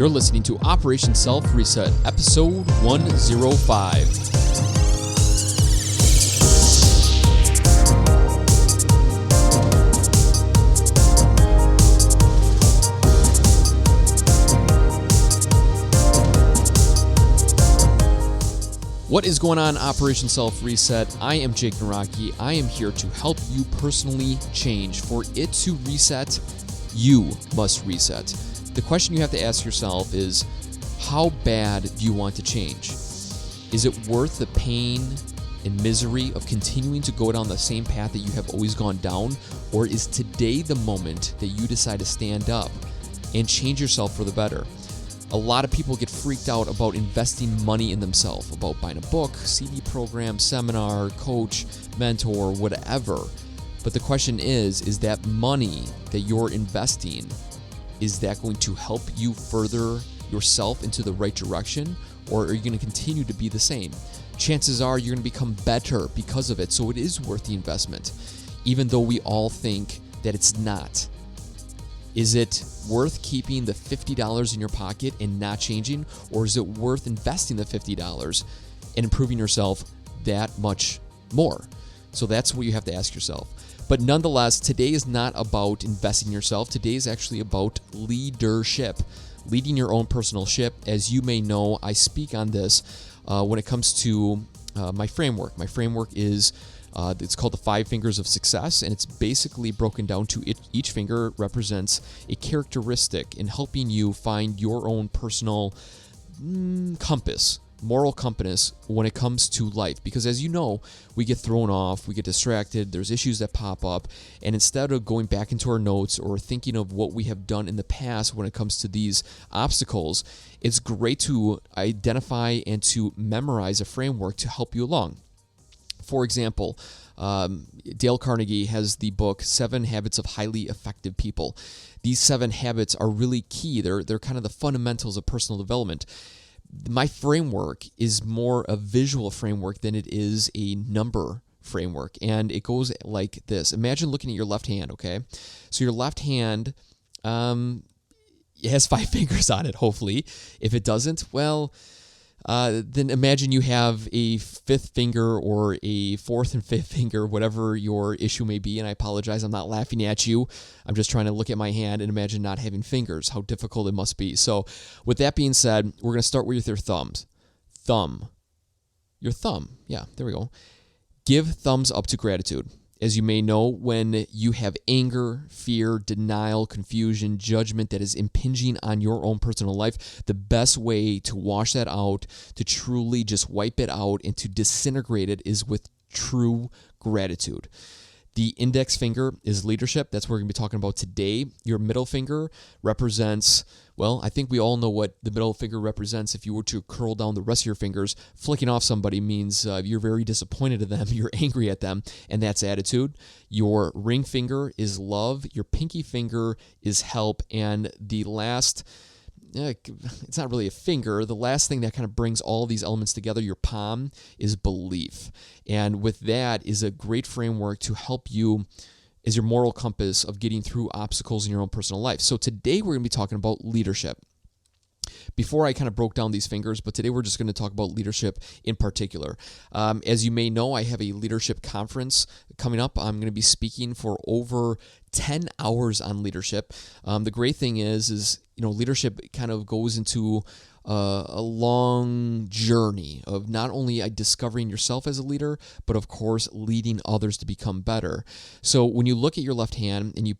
You're listening to Operation Self Reset, episode 105. What is going on, Operation Self Reset? I am Jake Naraki. I am here to help you personally change. For it to reset, you must reset. The question you have to ask yourself is, how bad do you want to change? Is it worth the pain and misery of continuing to go down the same path that you have always gone down? Or is today the moment that you decide to stand up and change yourself for the better? A lot of people get freaked out about investing money in themselves, about buying a book, CD program, seminar, coach, mentor, whatever. But the question is that money that you're investing, is that going to help you further yourself into the right direction, or are you going to continue to be the same? Chances are you're going to become better because of it, so it is worth the investment, even though we all think that it's not. Is it worth keeping the $50 in your pocket and not changing, or is it worth investing the $50 and improving yourself that much more? So that's what you have to ask yourself. But nonetheless, today is not about investing in yourself. Today is actually about leadership, leading your own personal ship. As you may know, I speak on this when it comes to my framework. My framework is it's called the 5 Fingers of Success, and it's basically broken down to each finger represents a characteristic in helping you find your own personal compass, moral compass when it comes to life. Because as you know, we get thrown off, we get distracted, there's issues that pop up, and instead of going back into our notes or thinking of what we have done in the past when it comes to these obstacles, it's great to identify and to memorize a framework to help you along. For example, Dale Carnegie has the book 7 Habits of Highly Effective People. These 7 habits are really key. They're kind of the fundamentals of personal development. My framework is more a visual framework than it is a number framework, and it goes like this. Imagine looking at your left hand, okay? So your left hand, it has 5 fingers on it, hopefully. If it doesn't, well, then imagine you have a 5th finger or a 4th and 5th finger, whatever your issue may be. And I apologize, I'm not laughing at you. I'm just trying to look at my hand and imagine not having fingers, how difficult it must be. So with that being said, we're going to start with your thumbs. Your thumb. Yeah, there we go. Give thumbs up to gratitude. As you may know, when you have anger, fear, denial, confusion, judgment that is impinging on your own personal life, the best way to wash that out, to truly just wipe it out and to disintegrate it is with true gratitude. The index finger is leadership. That's what we're going to be talking about today. Your middle finger represents, well, I think we all know what the middle finger represents. If you were to curl down the rest of your fingers, flicking off somebody means you're very disappointed in them, you're angry at them, and that's attitude. Your ring finger is love. Your pinky finger is help. And the last, it's not really a finger. The last thing that kind of brings all of these elements together, your palm, is belief. And with that is a great framework to help you as your moral compass of getting through obstacles in your own personal life. So today we're going to be talking about leadership. Before I kind of broke down these fingers, but today we're just going to talk about leadership in particular. As you may know, I have a leadership conference coming up. I'm going to be speaking for over 10 hours on leadership. The great thing is leadership kind of goes into a long journey of not only discovering yourself as a leader, but of course leading others to become better. So when you look at your left hand and you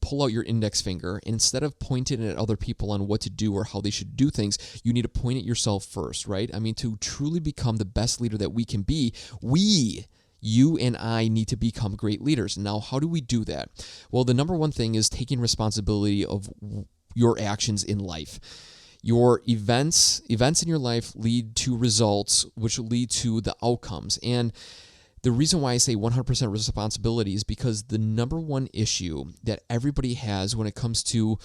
pull out your index finger, and instead of pointing at other people on what to do or how they should do things, you need to point at yourself first, right? I mean, to truly become the best leader that we can be, you and I need to become great leaders. Now, how do we do that? Well, the number one thing is taking responsibility of your actions in life. Your events in your life lead to results, which lead to the outcomes. And the reason why I say 100% responsibility is because the number one issue that everybody has when it comes to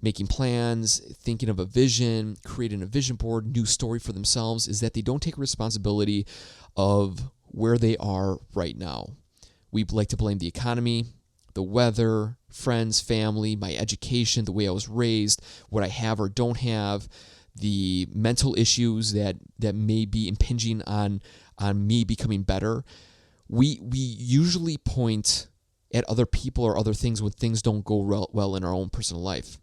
making plans, thinking of a vision, creating a vision board, new story for themselves, is that they don't take responsibility of where they are right now. We like to blame the economy, the weather, friends, family, my education, the way I was raised, what I have or don't have, the mental issues that may be impinging on me becoming better. We usually point at other people or other things when things don't go well in our own personal life.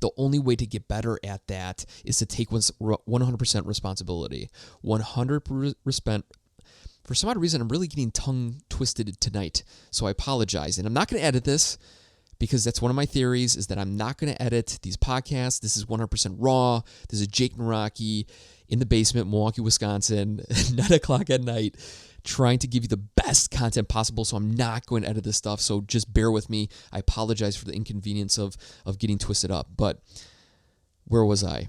The only way to get better at that is to take 100% responsibility. 100%. For some odd reason, I'm really getting tongue twisted tonight, so I apologize. And I'm not going to edit this because that's one of my theories, is that I'm not going to edit these podcasts. This is 100% raw. This is Jake Naraki in the basement, Milwaukee, Wisconsin, 9 o'clock at night, trying to give you the best content possible, so I'm not going to edit this stuff, so just bear with me. I apologize for the inconvenience of getting twisted up. But where was I?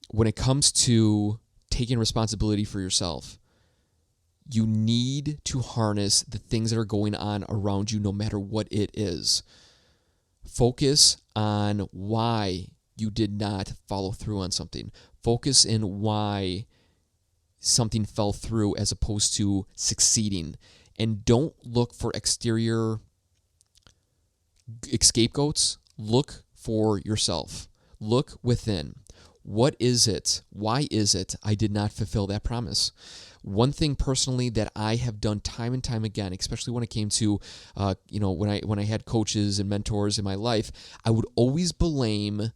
When it comes to taking responsibility for yourself, you need to harness the things that are going on around you, no matter what it is. Focus on why you did not follow through on something. Focus in why something fell through as opposed to succeeding. And don't look for exterior scapegoats. Look for yourself. Look within. What is it? Why is it I did not fulfill that promise? One thing personally that I have done time and time again, especially when it came to, when I had coaches and mentors in my life, I would always blame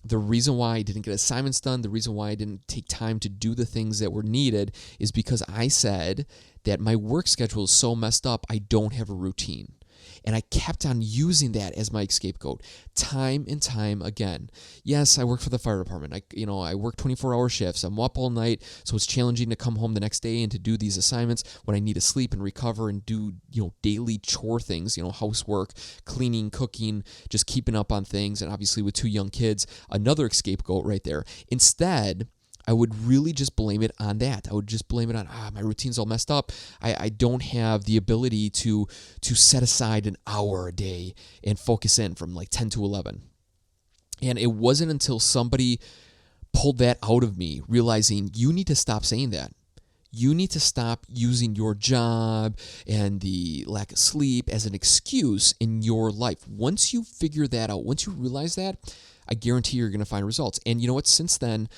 the reason why I didn't get assignments done, the reason why I didn't take time to do the things that were needed is because I said that my work schedule is so messed up, I don't have a routine. And I kept on using that as my scapegoat time and time again. Yes, I work for the fire department. I work 24-hour shifts. I'm up all night, so it's challenging to come home the next day and to do these assignments when I need to sleep and recover and do, daily chore things, housework, cleaning, cooking, just keeping up on things. And obviously with 2 young kids, another scapegoat right there. Instead, I would really just blame it on that. I would just blame it on, my routine's all messed up. I don't have the ability to set aside an hour a day and focus in from like 10 to 11. And it wasn't until somebody pulled that out of me, realizing you need to stop saying that. You need to stop using your job and the lack of sleep as an excuse in your life. Once you figure that out, once you realize that, I guarantee you're going to find results. And you know what? Since then,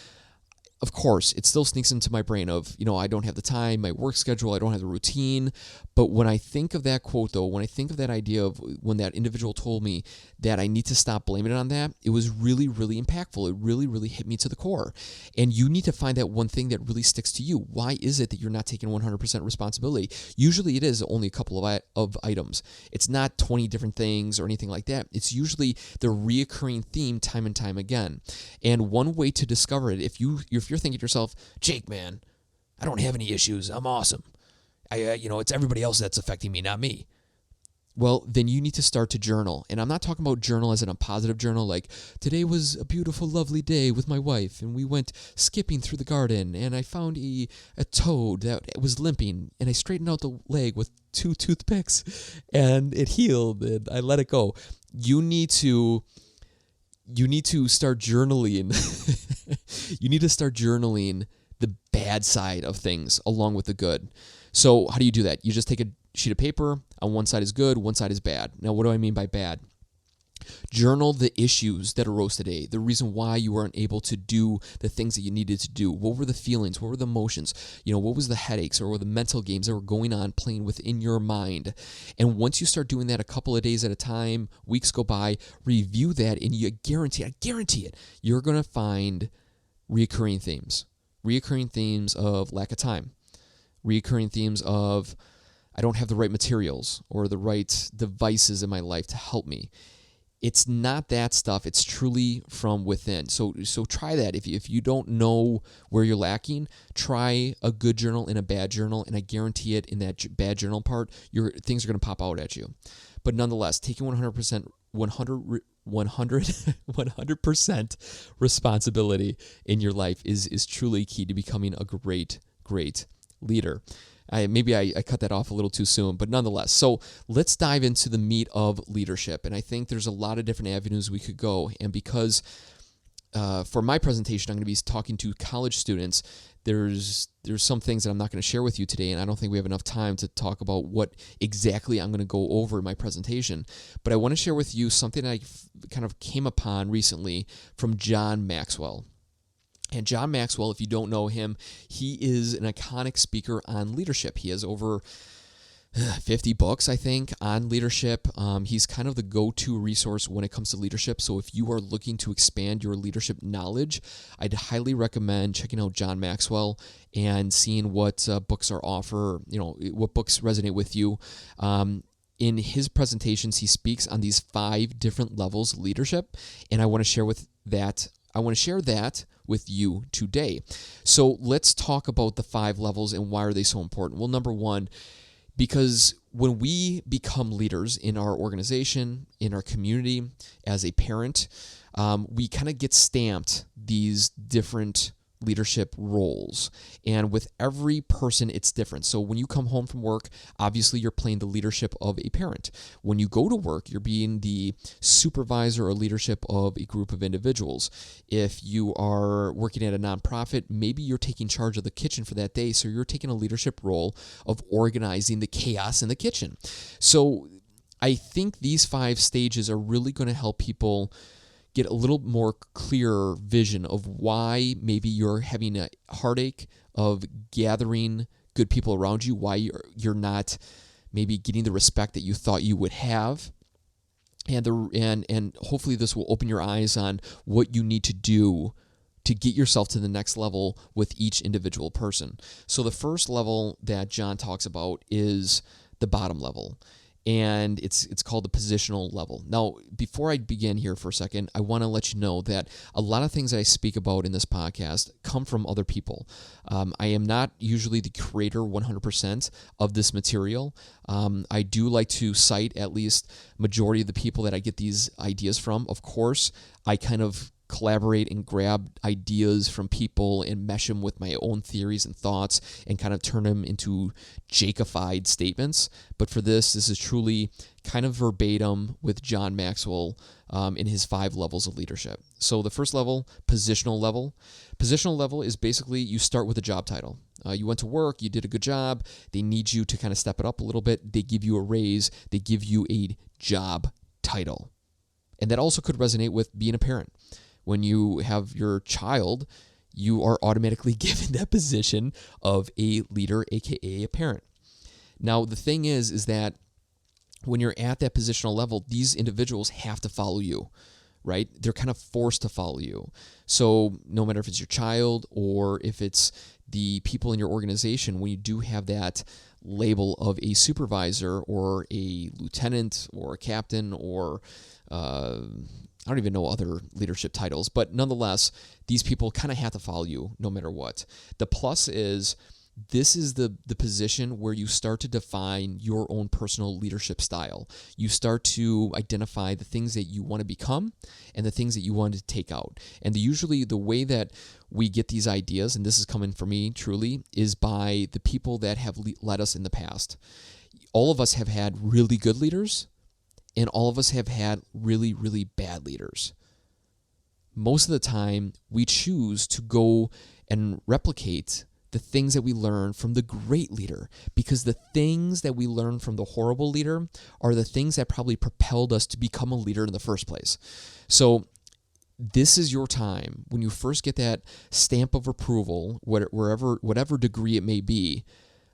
of course, it still sneaks into my brain of, I don't have the time, my work schedule, I don't have the routine. But when I think of that quote, though, when I think of that idea of when that individual told me that I need to stop blaming it on that, it was really, really impactful. It really, really hit me to the core. And you need to find that one thing that really sticks to you. Why is it that you're not taking 100% responsibility? Usually it is only a couple of items. It's not 20 different things or anything like that. It's usually the reoccurring theme time and time again. And one way to discover it, if you're thinking to yourself, Jake, man, I don't have any issues. I'm awesome. It's everybody else that's affecting me, not me. Well, then you need to start to journal. And I'm not talking about journal as in a positive journal, like today was a beautiful, lovely day with my wife, and we went skipping through the garden, and I found a toad that was limping, and I straightened out the leg with 2 toothpicks, and it healed, and I let it go. You need to start journaling. You need to start journaling the bad side of things along with the good. So how do you do that? You just take a sheet of paper. On one side is good, one side is bad. Now, what do I mean by bad? Journal the issues that arose today, the reason why you weren't able to do the things that you needed to do. What were the feelings? What were the emotions? What was the headaches or the mental games that were going on playing within your mind? And once you start doing that a couple of days at a time, weeks go by, review that, and I guarantee it, you're going to find reoccurring themes of lack of time, reoccurring themes of I don't have the right materials or the right devices in my life to help me. It's not that stuff. It's truly from within. So try that. If you don't know where you're lacking, try a good journal and a bad journal, and I guarantee it, in that bad journal part, things are going to pop out at you. But nonetheless, taking 100% responsibility in your life is truly key to becoming a great leader. Maybe I cut that off a little too soon, but nonetheless. So let's dive into the meat of leadership. And I think there's a lot of different avenues we could go. And because for my presentation, I'm going to be talking to college students. There's some things that I'm not going to share with you today, and I don't think we have enough time to talk about what exactly I'm going to go over in my presentation. But I want to share with you something I kind of came upon recently from John Maxwell. And John Maxwell, if you don't know him, he is an iconic speaker on leadership. He has over 50 books, I think, on leadership. He's kind of the go-to resource when it comes to leadership. So if you are looking to expand your leadership knowledge, I'd highly recommend checking out John Maxwell and seeing what books are offered, what books resonate with you. In his presentations, he speaks on these 5 different levels of leadership, and I want to share that with you today. So let's talk about the 5 levels and why are they so important. Well, number 1, because when we become leaders in our organization, in our community, as a parent, we kind of get stamped these different leadership roles. And with every person, it's different. So when you come home from work, obviously you're playing the leadership of a parent. When you go to work, you're being the supervisor or leadership of a group of individuals. If you are working at a nonprofit, maybe you're taking charge of the kitchen for that day. So you're taking a leadership role of organizing the chaos in the kitchen. So I think these 5 stages are really going to help people get a little more clear vision of why maybe you're having a heartache of gathering good people around you, why you're not maybe getting the respect that you thought you would have. And hopefully this will open your eyes on what you need to do to get yourself to the next level with each individual person. So the first level that John talks about is the bottom level. And it's called the positional level. Now, before I begin here for a second, I want to let you know that a lot of things that I speak about in this podcast come from other people. I am not usually the creator 100% of this material. I do like to cite at least majority of the people that I get these ideas from. Of course, I kind of collaborate and grab ideas from people and mesh them with my own theories and thoughts and kind of turn them into Jakeified statements. But for this is truly kind of verbatim with John Maxwell in his 5 levels of leadership. So the first level, positional level. Positional level is basically you start with a job title. You went to work, you did a good job, they need you to kind of step it up a little bit, they give you a raise, they give you a job title. And that also could resonate with being a parent. When you have your child, you are automatically given that position of a leader, aka a parent. Now, the thing is that when you're at that positional level, these individuals have to follow you, right? They're kind of forced to follow you. So no matter if it's your child or if it's the people in your organization, when you do have that label of a supervisor or a lieutenant or a captain or I don't even know other leadership titles, but nonetheless, these people kind of have to follow you no matter what. The plus is this is the position where you start to define your own personal leadership style. You start to identify the things that you want to become and the things that you want to take out. And usually the way that we get these ideas, and this is coming from me truly, is by the people that have led us in the past. All of us have had really good leaders, and all of us have had really, really bad leaders. Most of the time, we choose to go and replicate the things that we learn from the great leader, because the things that we learn from the horrible leader are the things that probably propelled us to become a leader in the first place. So this is your time when you first get that stamp of approval, whatever degree it may be,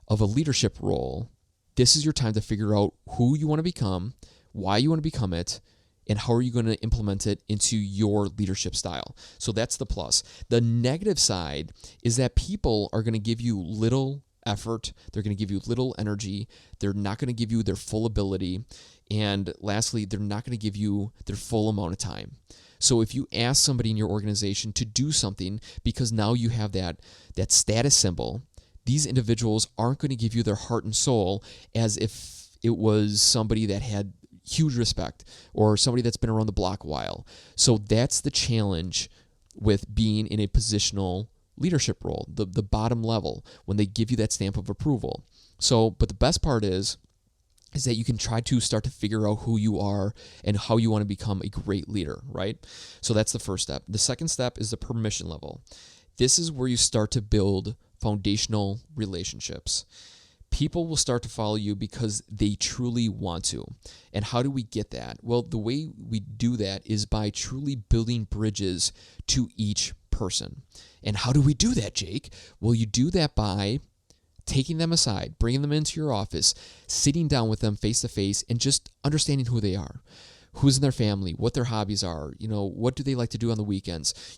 of a leadership role. This is your time to figure out who you want to become, why you want to become it, and how are you going to implement it into your leadership style. So that's the plus. The negative side is that people are going to give you little effort. They're going to give you little energy. They're not going to give you their full ability. And lastly, they're not going to give you their full amount of time. So if you ask somebody in your organization to do something because now you have that status symbol, these individuals aren't going to give you their heart and soul as if it was somebody that had huge respect or somebody that's been around the block a while. So that's the challenge with being in a positional leadership role, the bottom level, when they give you that stamp of approval. So, but the best part is is that you can try to start to figure out who you are and how you want to become a great leader, right? So that's the first step. The second step is the permission level. This is where you start to build foundational relationships. People will start to follow you because they truly want to. And how do we get that? Well, the way we do that is by truly building bridges to each person. And how do we do that, Jake? Well, you do that by taking them aside, bringing them into your office, sitting down with them face to face, and just understanding who they are, who's in their family, what their hobbies are, what do they like to do on the weekends,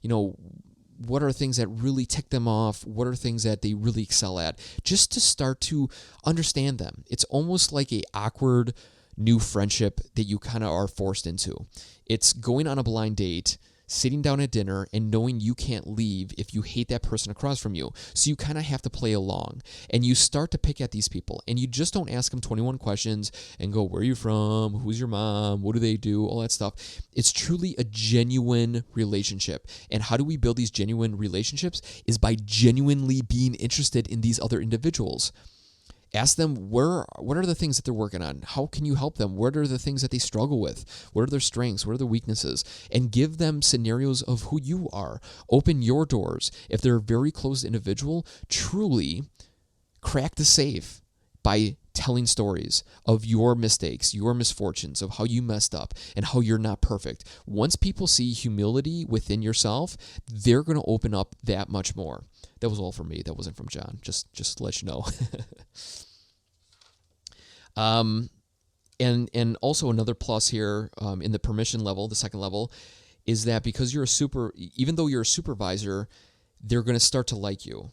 what are things that really tick them off, what are things that they really excel at, just to start to understand them. It's almost like a awkward new friendship that you kind of are forced into. It's going on a blind date, sitting down at dinner, and knowing you can't leave if you hate that person across from you. So you kind of have to play along, and you start to pick at these people, and you just don't ask them 21 questions and go, where are you from? Who's your mom? What do they do? All that stuff. It's truly a genuine relationship. And how do we build these genuine relationships? Is by genuinely being interested in these other individuals. Ask them what are the things that they're working on? How can you help them? What are the things that they struggle with? What are their strengths? What are their weaknesses? And give them scenarios of who you are. Open your doors. If they're a very close individual, truly crack the safe by telling stories of your mistakes, your misfortunes, of how you messed up and how you're not perfect. Once people see humility within yourself, they're going to open up that much more. That was all from me. That wasn't from John. Just to let you know. And also another plus here in the permission level, the second level, is that because even though you're a supervisor, they're going to start to like you.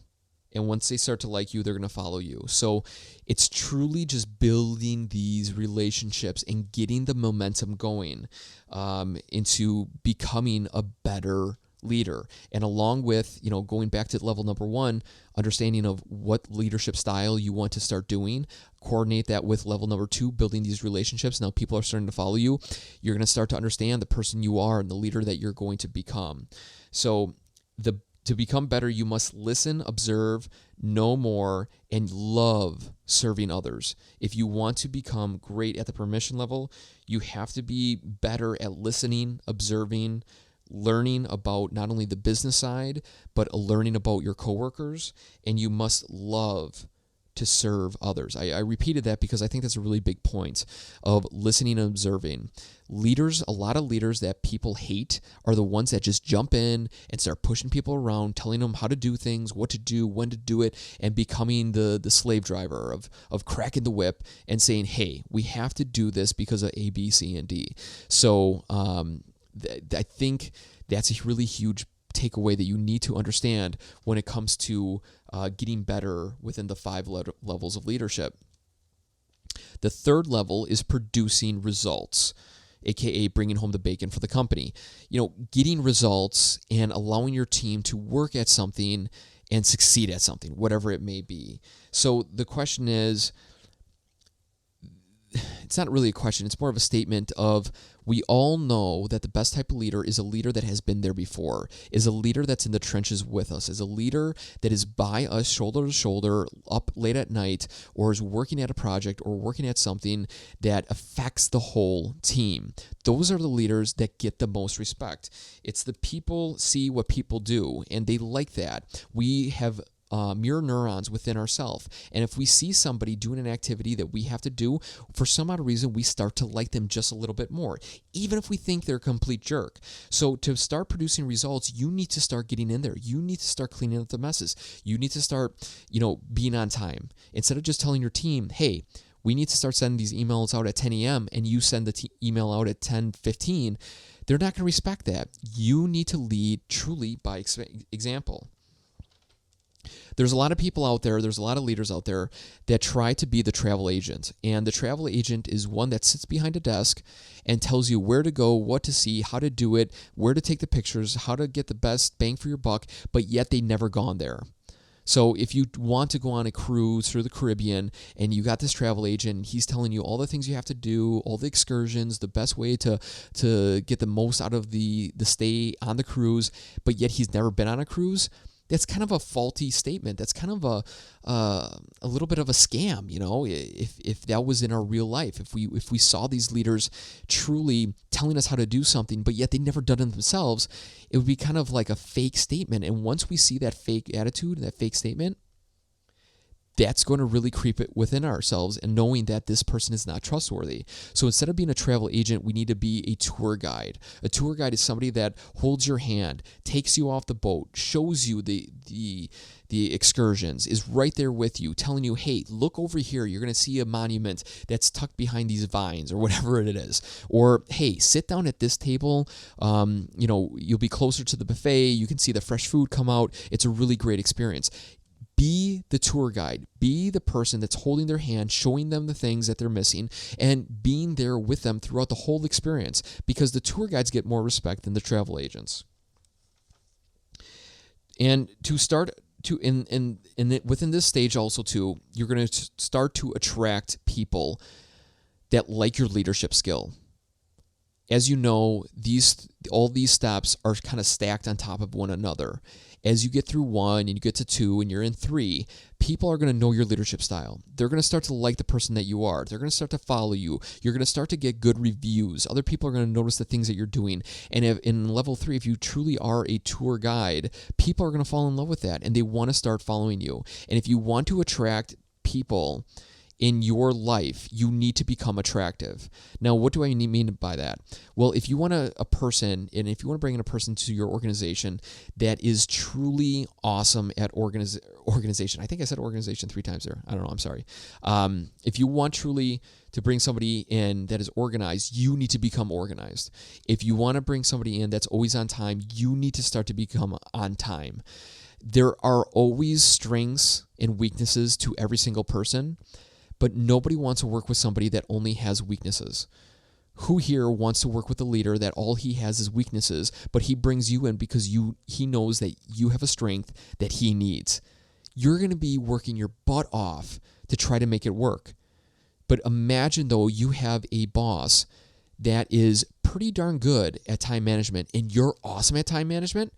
And once they start to like you, they're going to follow you. So it's truly just building these relationships and getting the momentum going into becoming a better leader. And along with, going back to level number 1, understanding of what leadership style you want to start doing, coordinate that with level number 2, building these relationships. Now people are starting to follow you. You're going to start to understand the person you are and the leader that you're going to become. So to become better, you must listen, observe, know more, and love serving others. If you want to become great at the permission level, you have to be better at listening, observing, learning about not only the business side, but learning about your coworkers, and you must love to serve others. I repeated that because I think that's a really big point of listening and observing. A lot of leaders that people hate are the ones that just jump in and start pushing people around, telling them how to do things, what to do, when to do it, and becoming the slave driver of cracking the whip and saying, hey, we have to do this because of A, B, C, and D. So I think that's a really huge takeaway that you need to understand when it comes to getting better within the 5 levels of leadership. The third level is producing results, aka bringing home the bacon for the company. Getting results and allowing your team to work at something and succeed at something, whatever it may be. So the question is, it's not really a question, it's more of a statement of, we all know that the best type of leader is a leader that has been there before, is a leader that's in the trenches with us, is a leader that is by us shoulder to shoulder, up late at night, or is working at a project or working at something that affects the whole team. Those are the leaders that get the most respect. It's the people see what people do, and they like that. We have mirror neurons within ourselves. And if we see somebody doing an activity that we have to do, for some odd reason, we start to like them just a little bit more, even if we think they're a complete jerk. So to start producing results, you need to start getting in there. You need to start cleaning up the messes. You need to start, being on time. Instead of just telling your team, hey, we need to start sending these emails out at 10 a.m. and you send the email out at 10:15, they're not going to respect that. You need to lead truly by example. There's a lot of people out there, there's a lot of leaders out there that try to be the travel agent. And the travel agent is one that sits behind a desk and tells you where to go, what to see, how to do it, where to take the pictures, how to get the best bang for your buck, but yet they never gone there. So if you want to go on a cruise through the Caribbean and you got this travel agent and he's telling you all the things you have to do, all the excursions, the best way to get the most out of the stay on the cruise, but yet he's never been on a cruise, that's kind of a faulty statement. That's kind of a little bit of a scam, if that was in our real life, if we saw these leaders truly telling us how to do something, but yet they never done it themselves, it would be kind of like a fake statement. And once we see that fake attitude, that fake statement, that's going to really creep it within ourselves, and knowing that this person is not trustworthy. So instead of being a travel agent, we need to be a tour guide. A tour guide is somebody that holds your hand, takes you off the boat, shows you the excursions, is right there with you, telling you, hey, look over here, you're going to see a monument that's tucked behind these vines, or whatever it is. Or, hey, sit down at this table, you'll be closer to the buffet, you can see the fresh food come out. It's a really great experience. Be the tour guide. Be the person that's holding their hand, showing them the things that they're missing, and being there with them throughout the whole experience, because the tour guides get more respect than the travel agents. And to start to within this stage also too, you're going to start to attract people that like your leadership skill. As you know, all these steps are kind of stacked on top of one another. As you get through 1 and you get to 2 and you're in 3, people are going to know your leadership style. They're going to start to like the person that you are. They're going to start to follow you. You're going to start to get good reviews. Other people are going to notice the things that you're doing. And in level 3, if you truly are a tour guide, people are going to fall in love with that, and they want to start following you. And if you want to attract people in your life, you need to become attractive. Now, what do I mean by that? Well, if you want a person, and if you want to bring in a person to your organization that is truly awesome at organization, I think I said organization 3 times there. I don't know. I'm sorry. If you want truly to bring somebody in that is organized, you need to become organized. If you want to bring somebody in that's always on time, you need to start to become on time. There are always strengths and weaknesses to every single person, but nobody wants to work with somebody that only has weaknesses. Who here wants to work with a leader that all he has is weaknesses, but he brings you in because he knows that you have a strength that he needs? You're going to be working your butt off to try to make it work. But imagine, though, you have a boss that is pretty darn good at time management, and you're awesome at time management.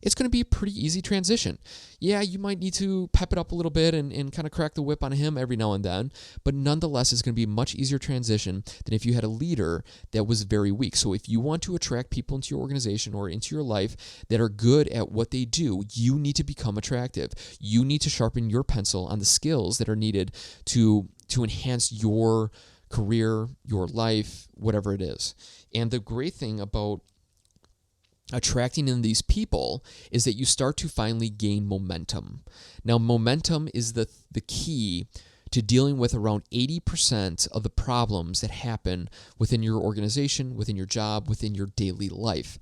It's going to be a pretty easy transition. Yeah, you might need to pep it up a little bit and kind of crack the whip on him every now and then, but nonetheless, it's going to be a much easier transition than if you had a leader that was very weak. So if you want to attract people into your organization or into your life that are good at what they do, you need to become attractive. You need to sharpen your pencil on the skills that are needed to enhance your career, your life, whatever it is. And the great thing about attracting in these people is that you start to finally gain momentum. Now, momentum is the key to dealing with around 80% of the problems that happen within your organization, within your job, within your daily life.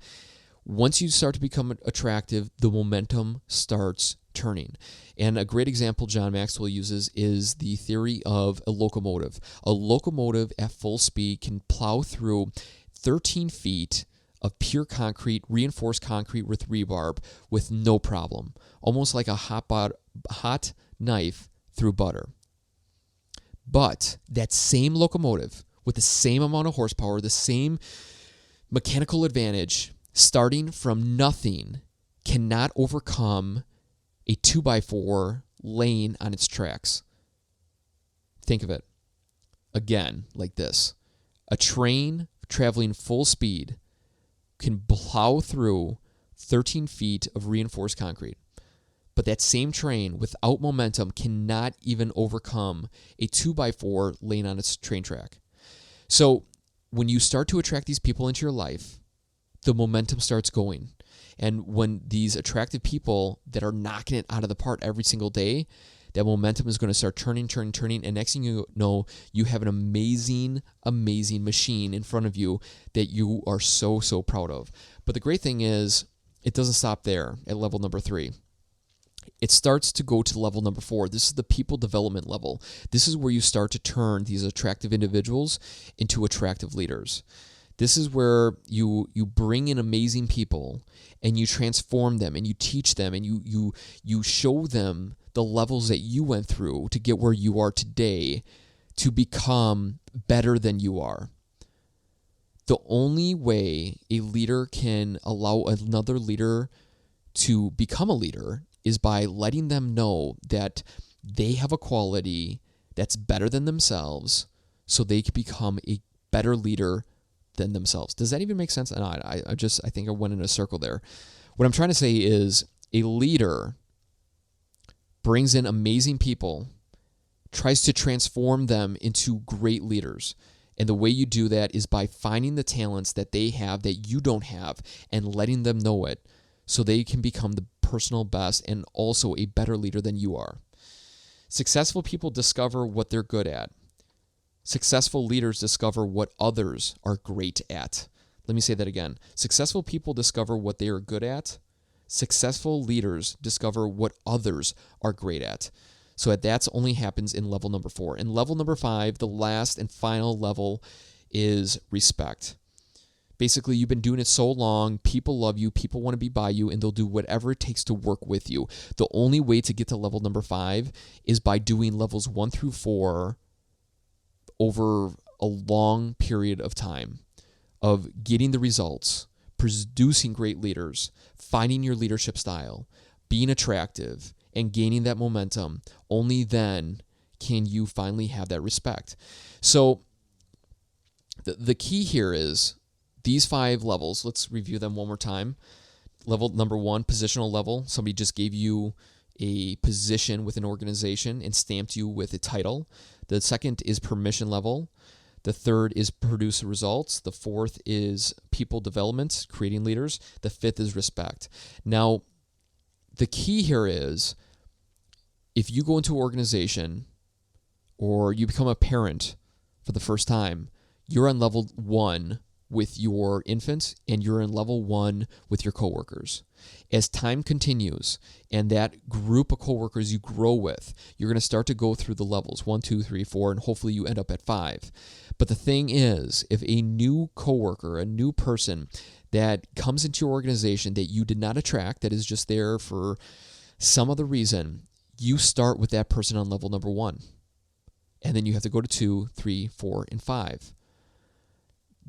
Once you start to become attractive, the momentum starts turning. And a great example John Maxwell uses is the theory of a locomotive. A locomotive at full speed can plow through 13 feet of pure concrete, reinforced concrete with rebarb with no problem. Almost like a hot knife through butter. But that same locomotive with the same amount of horsepower, the same mechanical advantage, starting from nothing, cannot overcome a 2x4 laying on its tracks. Think of it again like this. A train traveling full speed can plow through 13 feet of reinforced concrete. But that same train, without momentum, cannot even overcome a 2x4 laying on its train track. So when you start to attract these people into your life, the momentum starts going. And when these attractive people that are knocking it out of the park every single day, that momentum is going to start turning. And next thing you know, you have an amazing machine in front of you that you are so proud of. But the great thing is, it doesn't stop there at level number 3. It starts to go to level number 4. This is the people development level. This is where you start to turn these attractive individuals into attractive leaders. This is where you bring in amazing people and you transform them and you teach them and you show them the levels that you went through to get where you are today to become better than you are. The only way a leader can allow another leader to become a leader is by letting them know that they have a quality that's better than themselves so they can become a better leader than themselves. Does that even make sense? And I think I went in a circle there. What I'm trying to say is a leader brings in amazing people, tries to transform them into great leaders. And the way you do that is by finding the talents that they have that you don't have and letting them know it so they can become the personal best and also a better leader than you are. Successful people discover what they're good at. Successful leaders discover what others are great at. Let me say that again. Successful people discover what they are good at. Successful leaders discover what others are great at. So that only happens in level number 4. And level number 5, the last and final level, is respect. Basically, you've been doing it so long, people love you, people want to be by you, and they'll do whatever it takes to work with you. The only way to get to level number 5 is by doing levels 1 through 4 over a long period of time of getting the results, producing great leaders, finding your leadership style, being attractive, and gaining that momentum. Only then can you finally have that respect. So the key here is these 5 levels. Let's review them one more time. Level number 1, positional level. Somebody just gave you a position with an organization and stamped you with a title. The second is permission level. The third is produce results. The fourth is people development, creating leaders. The fifth is respect. Now, the key here is if you go into an organization or you become a parent for the first time, you're on level 1 with your infant and you're in level 1 with your coworkers. As time continues and that group of coworkers you grow with, you're going to start to go through the levels 1, 2, 3, 4, and hopefully you end up at 5. But the thing is, if a new coworker, a new person that comes into your organization that you did not attract, that is just there for some other reason, you start with that person on level number 1. And then you have to go to 2, 3, 4, and 5.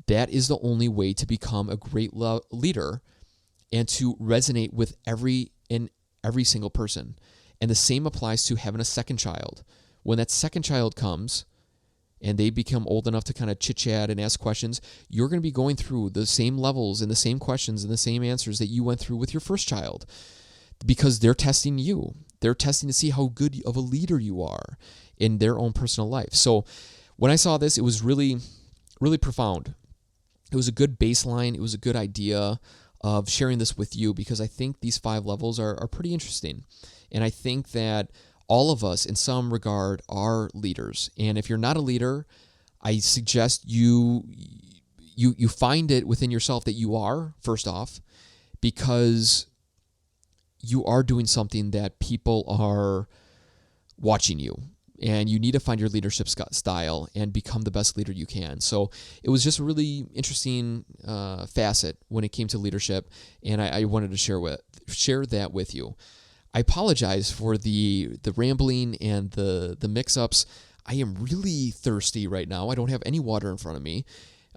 That is the only way to become a great leader and to resonate with every single person. And the same applies to having a second child. When that second child comes and they become old enough to kind of chit-chat and ask questions, you're going to be going through the same levels and the same questions and the same answers that you went through with your first child because they're testing you. They're testing to see how good of a leader you are in their own personal life. So when I saw this, it was really, really profound. It was a good baseline. It was a good idea of sharing this with you because I think these 5 levels are pretty interesting. And I think that all of us in some regard are leaders. And if you're not a leader, I suggest you find it within yourself that you are, first off, because you are doing something that people are watching you. And you need to find your leadership style and become the best leader you can. So it was just a really interesting facet when it came to leadership, and I wanted to share that with you. I apologize for the rambling and the mix-ups. I am really thirsty right now. I don't have any water in front of me.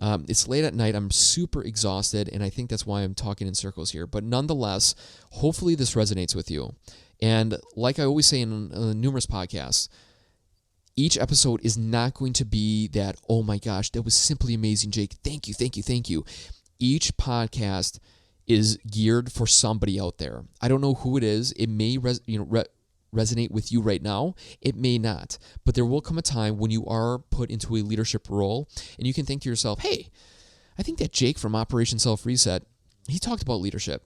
It's late at night. I'm super exhausted, and I think that's why I'm talking in circles here. But nonetheless, hopefully this resonates with you. And like I always say in numerous podcasts, each episode is not going to be that, oh my gosh, that was simply amazing, Jake. Thank you, thank you, thank you. Each podcast is geared for somebody out there. I don't know who it is. It may resonate with you right now. It may not. But there will come a time when you are put into a leadership role and you can think to yourself, hey, I think that Jake from Operation Self Reset, he talked about leadership.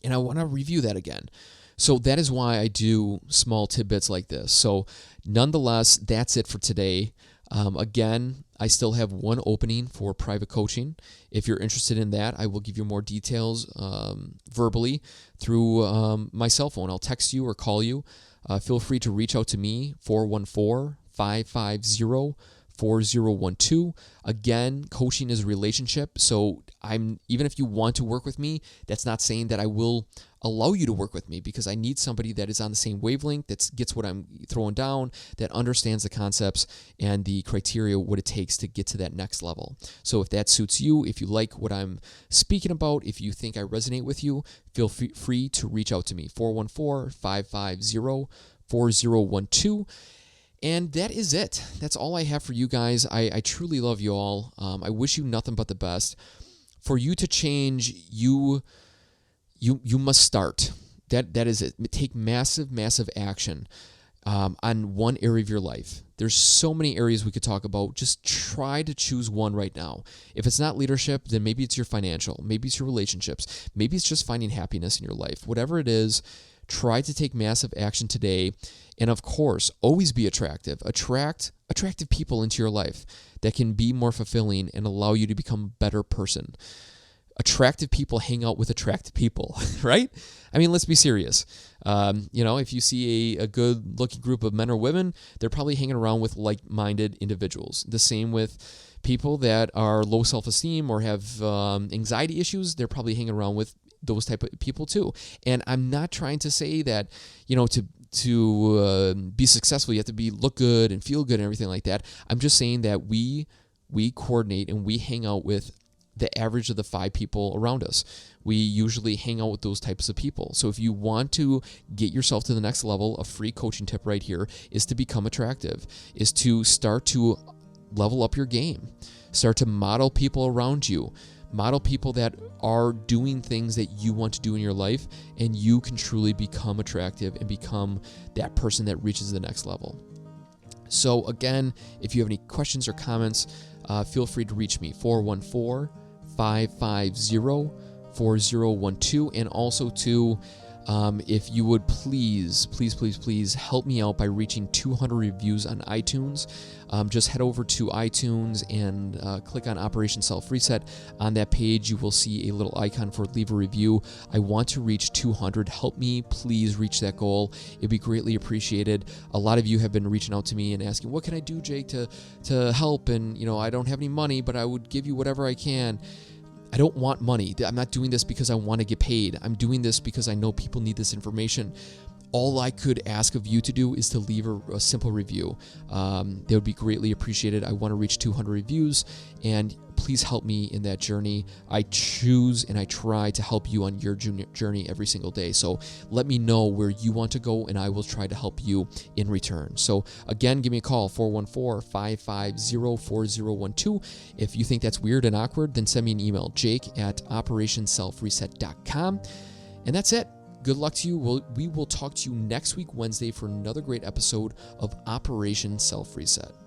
And I want to review that again. So that is why I do small tidbits like this. So nonetheless, that's it for today. Again, I still have one opening for private coaching. If you're interested in that, I will give you more details verbally through my cell phone. I'll text you or call you. Feel free to reach out to me, 414-550-4012. Again, coaching is a relationship. So even if you want to work with me, that's not saying that I will allow you to work with me, because I need somebody that is on the same wavelength, that gets what I'm throwing down, that understands the concepts and the criteria, what it takes to get to that next level. So if that suits you, if you like what I'm speaking about, if you think I resonate with you, feel free to reach out to me, 414-550-4012. And that is it. That's all I have for you guys. I truly love you all. I wish you nothing but the best. For you to change, you must start. That is it. Take massive action on one area of your life. There's so many areas we could talk about. Just try to choose one right now. If it's not leadership, then maybe it's your financial, maybe it's your relationships, maybe it's just finding happiness in your life. Whatever it is, try to take massive action today. And of course, always be attractive. Attractive people into your life that can be more fulfilling and allow you to become a better person. Attractive people hang out with attractive people, right? I mean, let's be serious. If you see a good-looking group of men or women, they're probably hanging around with like-minded individuals. The same with people that are low self-esteem or have anxiety issues. They're probably hanging around with those type of people too. And I'm not trying to say that, to be successful, you have to look good and feel good and everything like that. I'm just saying that we coordinate and we hang out with the average of the 5 people around us. We usually hang out with those types of people. So if you want to get yourself to the next level, a free coaching tip right here is to become attractive, is to start to level up your game, start to model people around you, model people that are doing things that you want to do in your life, and you can truly become attractive and become that person that reaches the next level. So again, if you have any questions or comments, feel free to reach me, 414-550-4012. And also to, if you would please help me out by reaching 200 reviews on iTunes. Just head over to iTunes and click on Operation Self Reset. On that page, you will see a little icon for leave a review. I want to reach 200. Help me please reach that goal. It'd be greatly appreciated. A lot of you have been reaching out to me and asking, what can I do, Jake, to help? And I don't have any money, but I would give you whatever I can. I don't want money. I'm not doing this because I want to get paid. I'm doing this because I know people need this information. All I could ask of you to do is to leave a simple review. That would be greatly appreciated. I want to reach 200 reviews, and please help me in that journey. I choose and I try to help you on your journey every single day. So let me know where you want to go, and I will try to help you in return. So again, give me a call, 414-550-4012. If you think that's weird and awkward, then send me an email, jake@operationselfreset.com. And that's it. Good luck to you. We will talk to you next week, Wednesday, for another great episode of Operation Self Reset.